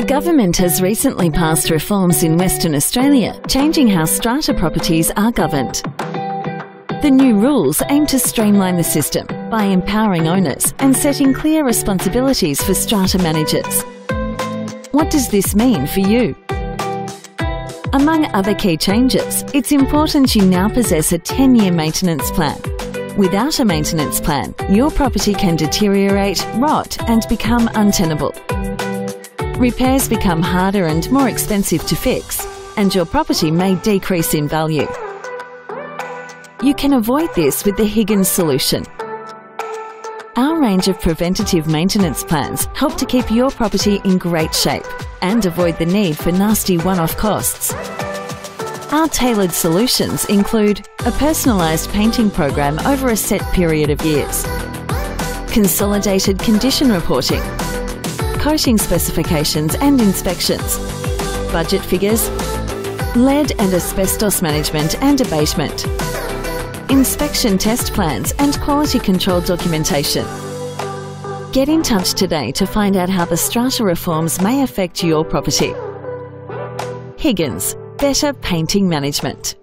The government has recently passed reforms in Western Australia, changing how strata properties are governed. The new rules aim to streamline the system by empowering owners and setting clear responsibilities for strata managers. What does this mean for you? Among other key changes, it's important you now possess a 10-year maintenance plan. Without a maintenance plan, your property can deteriorate, rot, and become untenable. Repairs become harder and more expensive to fix, and your property may decrease in value. You can avoid this with the Higgins solution. Our range of preventative maintenance plans help to keep your property in great shape and avoid the need for nasty one-off costs. Our tailored solutions include a personalised painting program over a set period of years, consolidated condition reporting, coating specifications and inspections, budget figures, lead and asbestos management and abatement, inspection test plans and quality control documentation. Get in touch today to find out how the strata reforms may affect your property. Higgins, better painting management.